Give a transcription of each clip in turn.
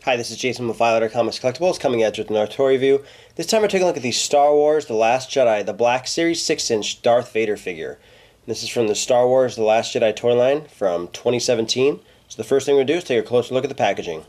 Hi, this is Jason with Violator Comics Collectibles coming at you with another toy review. This time we're taking a look at the Star Wars The Last Jedi, the Black Series 6-inch Darth Vader figure. This is from the Star Wars The Last Jedi toy line from 2017. So the first thing we're going to do is take a closer look at the packaging.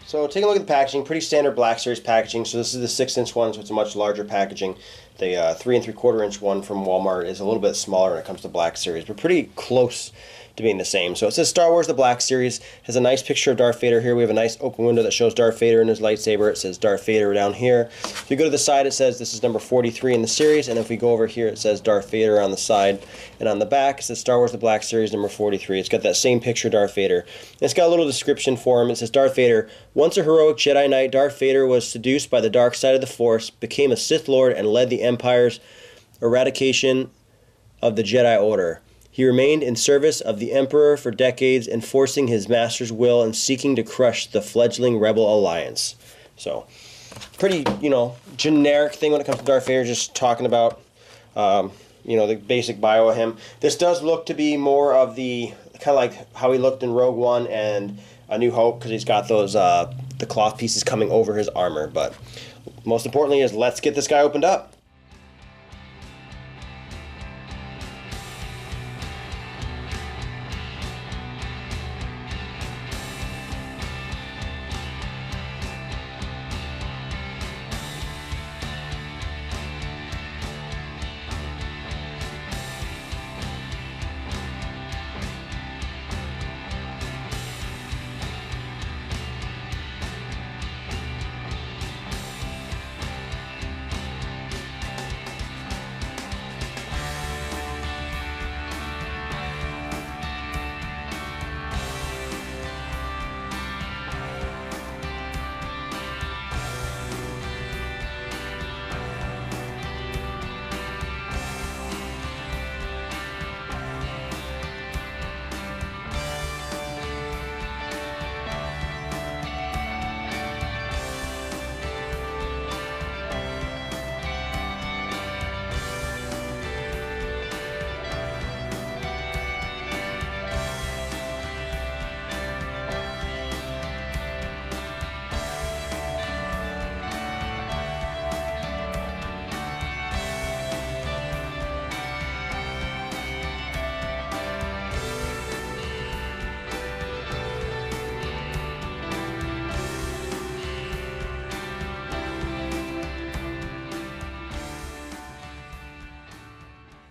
So taking a look at the packaging, pretty standard Black Series packaging. So this is the 6-inch one, so it's a much larger packaging. The 3 3/4 inch one from Walmart is a little bit smaller when it comes to Black Series, but pretty close to being the same. So it says Star Wars The Black Series. Has a nice picture of Darth Vader here. We have a nice open window that shows Darth Vader and his lightsaber. It says Darth Vader down here. If you go to the side, it says this is number 43 in the series, and if we go over here, it says Darth Vader on the side, and on the back, it says Star Wars The Black Series number 43. It's got that same picture of Darth Vader. And it's got a little description for him. It says Darth Vader, once a heroic Jedi Knight, Darth Vader was seduced by the dark side of the Force, became a Sith Lord, and led the Empire's eradication of the Jedi Order. He remained in service of the Emperor for decades, enforcing his master's will and seeking to crush the fledgling Rebel Alliance. So, pretty, generic thing when it comes to Darth Vader, just talking about, the basic bio of him. This does look to be more of the, kind of like how he looked in Rogue One and A New Hope, because he's got those, the cloth pieces coming over his armor. But most importantly is, let's get this guy opened up.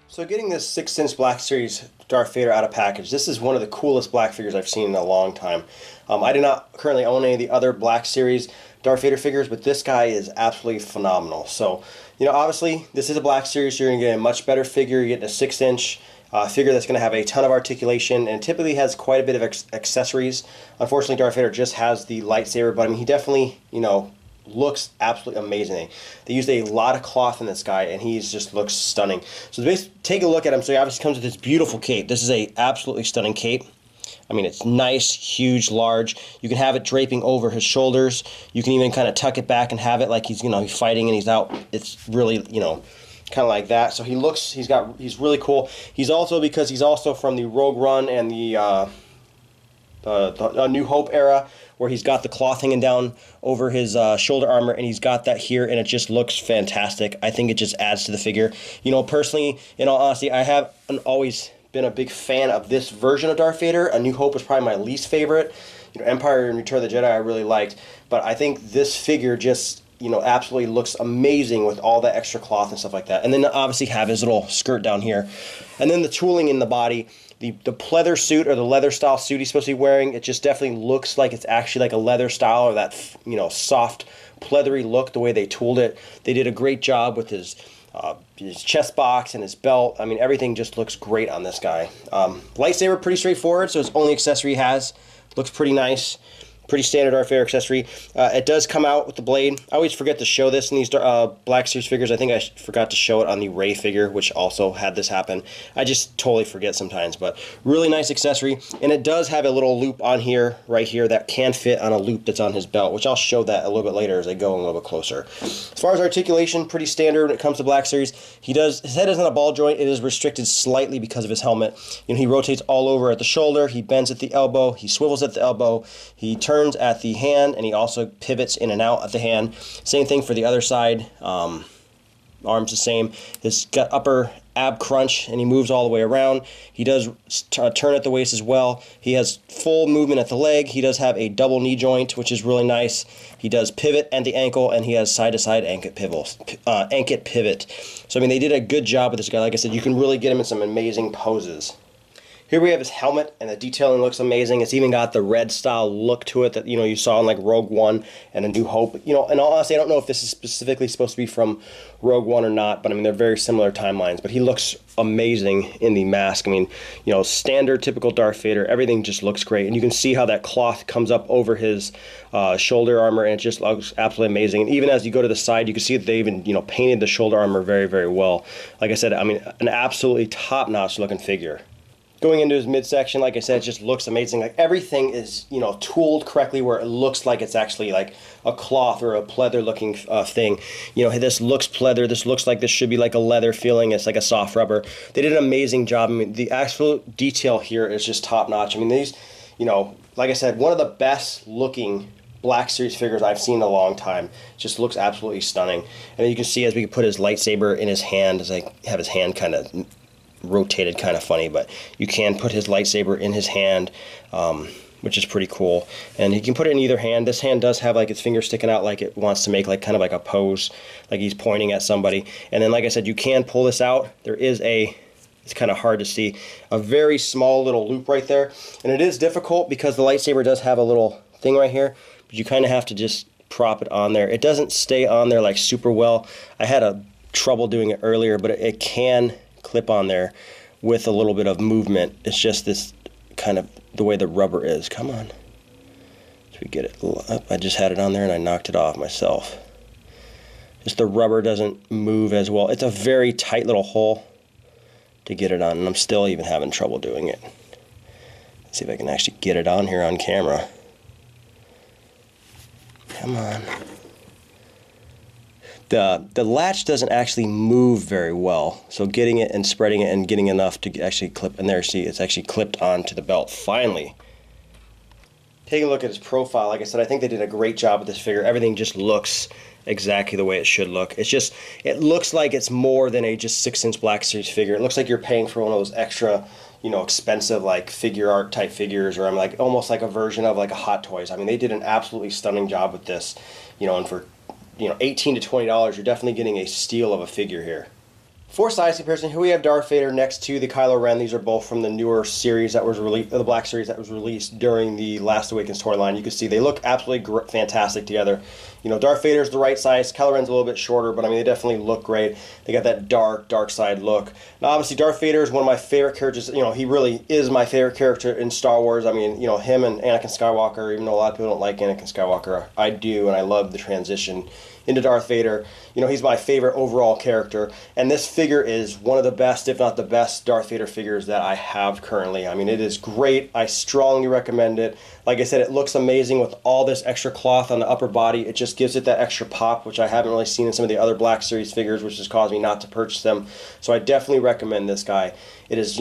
So getting this 6-inch Black Series Darth Vader out of package, this is one of the coolest Black figures I've seen in a long time. I do not currently own any of the other Black Series Darth Vader figures, but this guy is absolutely phenomenal. So, obviously, this is a Black Series, so you're going to get a much better figure. You're getting a 6-inch figure that's going to have a ton of articulation and typically has quite a bit of accessories. Unfortunately, Darth Vader just has the lightsaber, but I mean, he definitely, looks absolutely amazing. They used a lot of cloth in this guy, and he just looks stunning. So take a look at him. So he obviously comes with this beautiful cape. This is a absolutely stunning cape. I mean, it's nice, huge, large. You can have it draping over his shoulders. You can even kind of tuck it back and have it like he's, he's fighting and he's out. It's really, kind of like that. So he's really cool. He's also from the Rogue One and the New Hope era, where he's got the cloth hanging down over his shoulder armor, and he's got that here, and it just looks fantastic. I think it just adds to the figure. You know, personally, in all honesty, I haven't always been a big fan of this version of Darth Vader. A New Hope was probably my least favorite. You know, Empire and Return of the Jedi I really liked, but I think this figure just, you know, absolutely looks amazing with all that extra cloth and stuff like that. And then obviously have his little skirt down here, and then the tooling in the body. The pleather suit, or the leather style suit he's supposed to be wearing, it just definitely looks like it's actually like a leather style, or that, you know, soft pleathery look, the way they tooled it. They did a great job with his chest box and his belt. I mean, everything just looks great on this guy. Lightsaber, pretty straightforward, so it's the only accessory he has. Looks pretty nice. Pretty standard Darth Vader accessory. It does come out with the blade. I always forget to show this in these Black Series figures. I think I forgot to show it on the Rey figure, which also had this happen. I just totally forget sometimes, but really nice accessory. And it does have a little loop on here, right here, that can fit on a loop that's on his belt, which I'll show that a little bit later as I go a little bit closer. As far as articulation, pretty standard when it comes to Black Series. His head isn't a ball joint. It is restricted slightly because of his helmet. You know, he rotates all over at the shoulder. He bends at the elbow. He swivels at the elbow. He turns at the hand, and he also pivots in and out at the hand. Same thing for the other side. Arms the same. He's got upper ab crunch, and he moves all the way around. He does turn at the waist as well. He has full movement at the leg. He does have a double knee joint, which is really nice. He does pivot at the ankle, and he has side-to-side anklet pivot. So I mean, they did a good job with this guy. Like I said, you can really get him in some amazing poses. Here we have his helmet, and the detailing looks amazing. It's even got the red style look to it that, you know, you saw in like Rogue One and A New Hope. You know, and honestly, I don't know if this is specifically supposed to be from Rogue One or not, but I mean, they're very similar timelines. But he looks amazing in the mask. I mean, you know, standard, typical Darth Vader. Everything just looks great, and you can see how that cloth comes up over his shoulder armor, and it just looks absolutely amazing. And even as you go to the side, you can see that they even, you know, painted the shoulder armor very, very well. Like I said, I mean, an absolutely top-notch looking figure. Going into his midsection, like I said, it just looks amazing. Like everything is, you know, tooled correctly where it looks like it's actually like a cloth or a pleather looking thing. You know, this looks pleather. This looks like this should be like a leather feeling. It's like a soft rubber. They did an amazing job. I mean, the actual detail here is just top notch. I mean, these, you know, like I said, one of the best looking Black Series figures I've seen in a long time. Just looks absolutely stunning. And you can see as we put his lightsaber in his hand, as I have his hand kind of rotated kind of funny, but you can put his lightsaber in his hand, which is pretty cool. And you can put it in either hand. This hand does have like its finger sticking out, like it wants to make like kind of like a pose, like he's pointing at somebody. And then, like I said, you can pull this out. There is it's kind of hard to see, a very small little loop right there. And it is difficult because the lightsaber does have a little thing right here, but you kind of have to just prop it on there. It doesn't stay on there like super well. I had a trouble doing it earlier, but it can clip on there with a little bit of movement. It's just this kind of the way the rubber is. Come on. So we get it up. I just had it on there and I knocked it off myself. Just the rubber doesn't move as well. It's a very tight little hole to get it on, and I'm still even having trouble doing it. Let's see if I can actually get it on here on camera. Come on. The latch doesn't actually move very well, so getting it and spreading it and getting enough to actually clip in there, see, it's actually clipped onto the belt finally. Take a look at his profile. Like I said, I think they did a great job with this figure. Everything just looks exactly the way it should look. It's just, it looks like it's more than a just 6-inch Black Series figure. It looks like you're paying for one of those extra, you know, expensive like figure art type figures, or I'm like almost like a version of like a Hot Toys. I mean, they did an absolutely stunning job with this, you know, and for, you know, $18 to $20, you're definitely getting a steal of a figure here. For size comparison, here we have Darth Vader next to the Kylo Ren. These are both from the newer series that was released, the Black Series that was released during the Last Awakens storyline. You can see they look absolutely fantastic together. You know, Darth Vader's the right size. Kylo Ren's a little bit shorter, but I mean, they definitely look great. They got that dark side look. Now, obviously, Darth Vader is one of my favorite characters. You know, he really is my favorite character in Star Wars. I mean, you know, him and Anakin Skywalker, even though a lot of people don't like Anakin Skywalker, I do, and I love the transition into Darth Vader. You know, he's my favorite overall character, and this figure is one of the best, if not the best, Darth Vader figures that I have currently. I mean, it is great. I strongly recommend it. Like I said, it looks amazing with all this extra cloth on the upper body. It just gives it that extra pop, which I haven't really seen in some of the other Black Series figures, which has caused me not to purchase them. So I definitely recommend this guy. It is,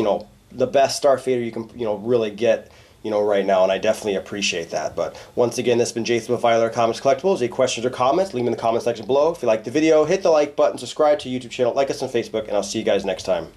the best Darth Vader you can, really get, right now, and I definitely appreciate that. But once again, this has been Jason with Violator Comics Collectibles. Any questions or comments, leave them in the comment section below. If you like the video, hit the like button, subscribe to the YouTube channel, like us on Facebook, and I'll see you guys next time.